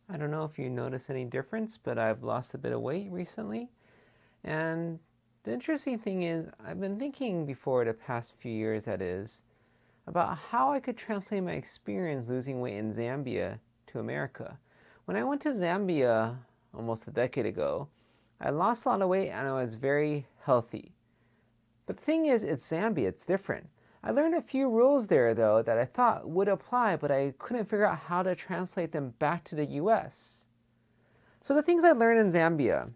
I don't know if you notice any difference, but I've lost a bit of weight recently. And the interesting thing is, I've been thinking before the past few years, that is, about how I could translate my experience losing weight in Zambia to America. When I went to Zambia almost a decade ago, I lost a lot of weight and I was very healthy. But the thing is, it's Zambia, it's different. I learned a few rules there, though, that I thought would apply, but I couldn't figure out how to translate them back to the US. So, the things I learned in Zambia: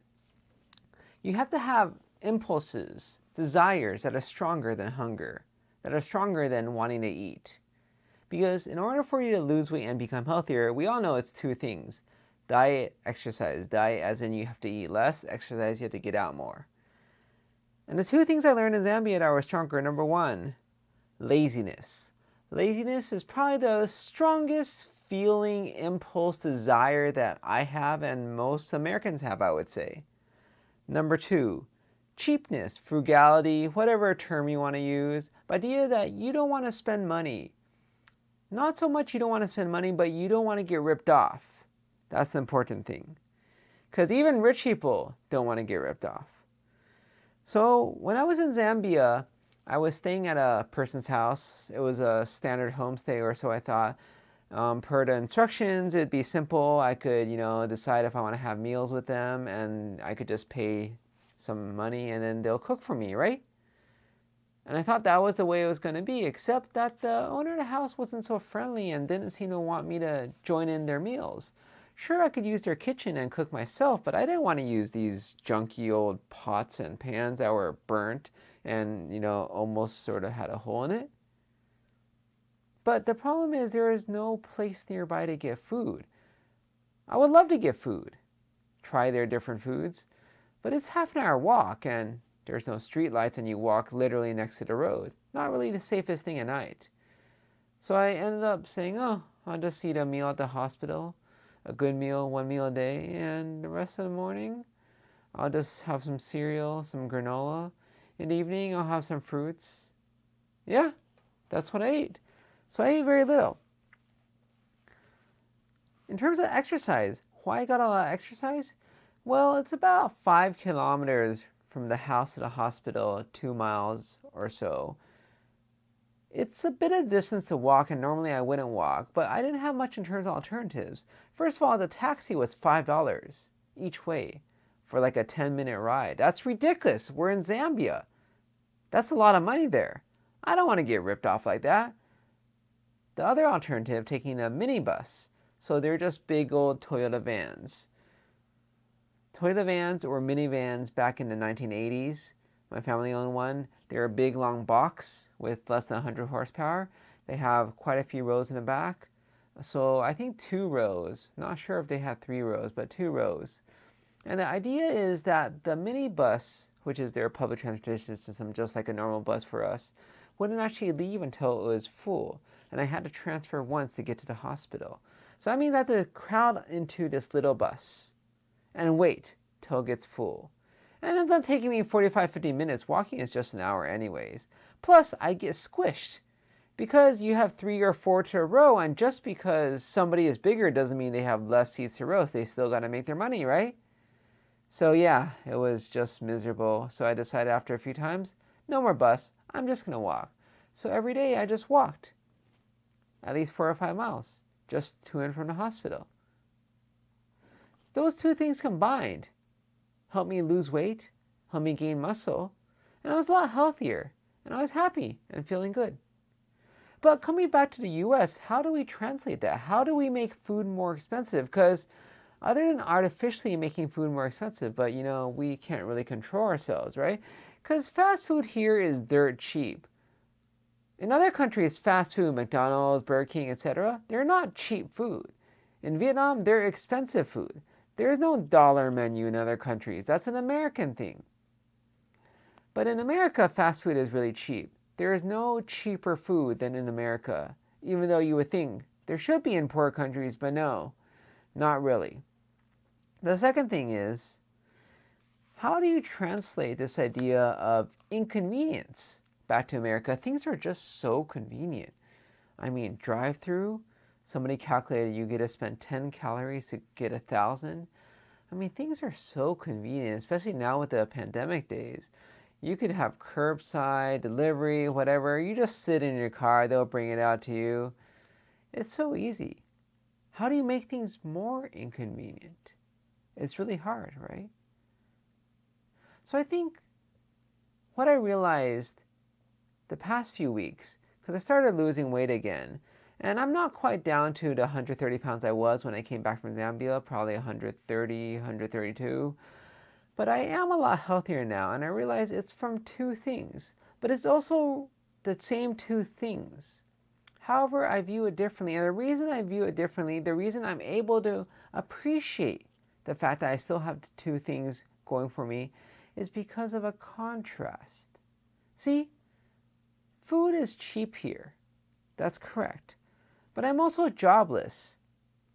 you have to have impulses, desires that are stronger than hunger, that are stronger than wanting to eat. Because in order for you to lose weight and become healthier, we all know it's two things: diet, exercise. Diet, as in you have to eat less; exercise, you have to get out more. And the two things I learned in Zambia that were stronger: number one, laziness. Laziness is probably the strongest feeling, impulse, desire that I have and most Americans have, I would say. Number two, cheapness, frugality, whatever term you want to use. The idea that you don't want to spend money. Not so much you don't want to spend money, but you don't want to get ripped off. That's the important thing. Because even rich people don't want to get ripped off. So when I was in Zambia, I was staying at a person's house. It was a standard homestay, or so I thought. Per the instructions, it'd be simple. I could, decide if I want to have meals with them, and I could just pay some money, and then they'll cook for me, right? And I thought that was the way it was going to be, except that the owner of the house wasn't so friendly and didn't seem to want me to join in their meals. Sure, I could use their kitchen and cook myself, but I didn't want to use these junky old pots and pans that were burnt and, almost sort of had a hole in it. But the problem is there is no place nearby to get food. I would love to get food, try their different foods, but it's half an hour walk and there's no street lights and you walk literally next to the road. Not really the safest thing at night. So I ended up saying, I'll just eat a meal at the hospital, a good meal, one meal a day, and the rest of the morning I'll just have some cereal, some granola. In the evening I'll have some fruits. Yeah, that's what I ate. So I ate very little. In terms of exercise, why I got a lot of exercise? Well, it's about 5 kilometers from the house to the hospital, 2 miles or so. It's a bit of distance to walk, and normally I wouldn't walk, but I didn't have much in terms of alternatives. First of all, the taxi was $5 each way for like a 10-minute ride. That's ridiculous. We're in Zambia. That's a lot of money there. I don't want to get ripped off like that. The other alternative, taking a minibus. So they're just big old Toyota vans. Toyota vans or minivans back in the 1980s. My family owned one. They're a big long box with less than 100 horsepower. They have quite a few rows in the back. So I think 2 rows. Not sure if they had 3 rows, but 2 rows. And the idea is that the minibus, which is their public transportation system, just like a normal bus for us, wouldn't actually leave until it was full. And I had to transfer once to get to the hospital. So that means I have to crowd into this little bus and wait till it gets full. And it ends up taking me 45-50 minutes. Walking is just an hour anyways. Plus, I get squished. Because you have 3 or 4 to a row, and just because somebody is bigger doesn't mean they have less seats to row. So they still got to make their money, right? So yeah, it was just miserable. So I decided after a few times, no more bus. I'm just going to walk. So every day I just walked. At least 4 or 5 miles, just to and from the hospital. Those two things combined helped me lose weight, helped me gain muscle, and I was a lot healthier, and I was happy and feeling good. But coming back to the US, how do we translate that? How do we make food more expensive? Because other than artificially making food more expensive, but we can't really control ourselves, right? Because fast food here is dirt cheap. In other countries, fast food, McDonald's, Burger King, etc., they're not cheap food. In Vietnam, they're expensive food. There's no dollar menu in other countries. That's an American thing. But in America, fast food is really cheap. There is no cheaper food than in America, even though you would think there should be in poor countries, but no, not really. The second thing is, how do you translate this idea of inconvenience back to America? Things are just so convenient. I mean, drive-through, Somebody calculated you get to spend 10 calories to get 1,000. I mean, things are so convenient, especially now with the pandemic days. You could have curbside, delivery, whatever. You just sit in your car, they'll bring it out to you. It's so easy. How do you make things more inconvenient? It's really hard, right? So I think what I realized the past few weeks, because I started losing weight again, and I'm not quite down to the 130 pounds I was when I came back from Zambia, probably 130, 132. But I am a lot healthier now, and I realize it's from two things. But it's also the same two things. However, I view it differently. And the reason I view it differently, the reason I'm able to appreciate the fact that I still have two things going for me, is because of a contrast. See, food is cheap here. That's correct. But I'm also jobless.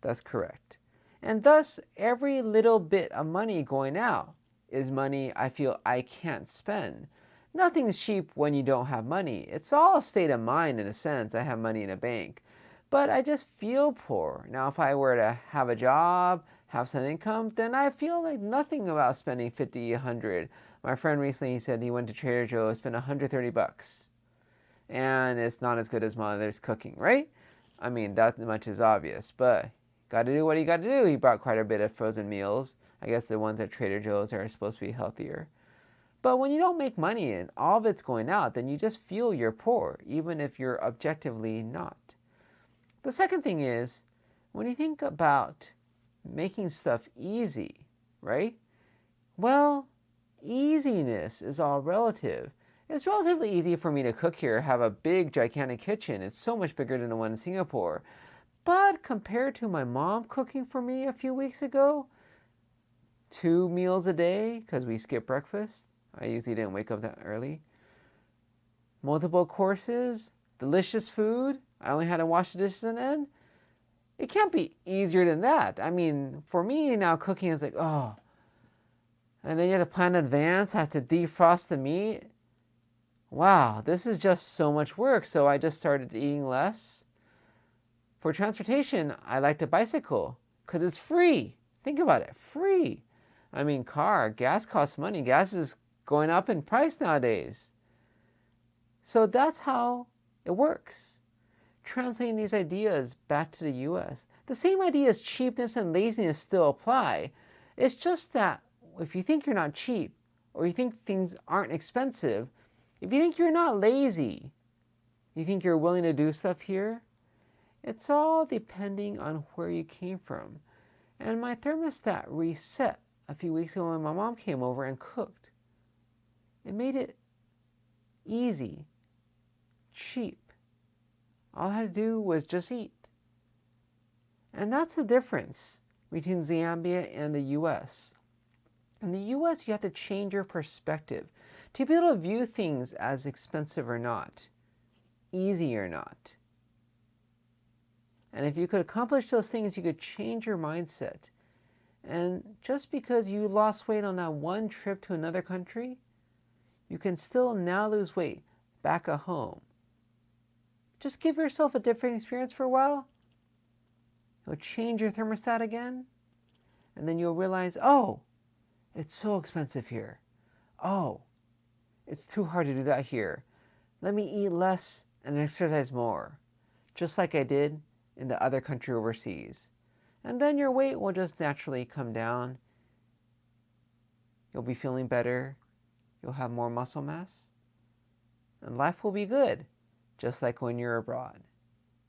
That's correct. And thus, every little bit of money going out is money I feel I can't spend. Nothing's cheap when you don't have money. It's all a state of mind in a sense. I have money in a bank. But I just feel poor. Now, if I were to have a job, have some income, then I feel like nothing about spending 50, 100. My friend recently, he said he went to Trader Joe's, spent 130 bucks. And it's not as good as mother's cooking, right? I mean, that much is obvious, but got to do what he got to do. He bought quite a bit of frozen meals. I guess the ones at Trader Joe's are supposed to be healthier. But when you don't make money and all of it's going out, then you just feel you're poor, even if you're objectively not. The second thing is, when you think about making stuff easy, right? Well, easiness is all relative. It's relatively easy for me to cook here, have a big, gigantic kitchen. It's so much bigger than the one in Singapore. But compared to my mom cooking for me a few weeks ago, 2 meals a day, because we skip breakfast. I usually didn't wake up that early. Multiple courses, delicious food. I only had to wash the dishes and end. It can't be easier than that. I mean, for me now, cooking is like, oh. And then you have to plan in advance. I have to defrost the meat. Wow, this is just so much work. So I just started eating less. For transportation, I like to bicycle because it's free. Think about it, free. I mean, gas costs money. Gas is going up in price nowadays. So that's how it works. Translating these ideas back to the US, the same ideas, cheapness and laziness, still apply. It's just that if you think you're not cheap, or you think things aren't expensive, if you think you're not lazy, you think you're willing to do stuff here, it's all depending on where you came from. And my thermostat reset a few weeks ago when my mom came over and cooked. It made it easy, cheap. All I had to do was just eat. And that's the difference between Zambia and the US. In the US, you have to change your perspective to be able to view things as expensive or not, easy or not. And if you could accomplish those things, you could change your mindset. And just because you lost weight on that one trip to another country, you can still now lose weight back at home. Just give yourself a different experience for a while. You'll change your thermostat again. And then you'll realize, oh, it's so expensive here. Oh, it's too hard to do that here. Let me eat less and exercise more, just like I did in the other country overseas. And then your weight will just naturally come down. You'll be feeling better. You'll have more muscle mass. And life will be good, just like when you're abroad.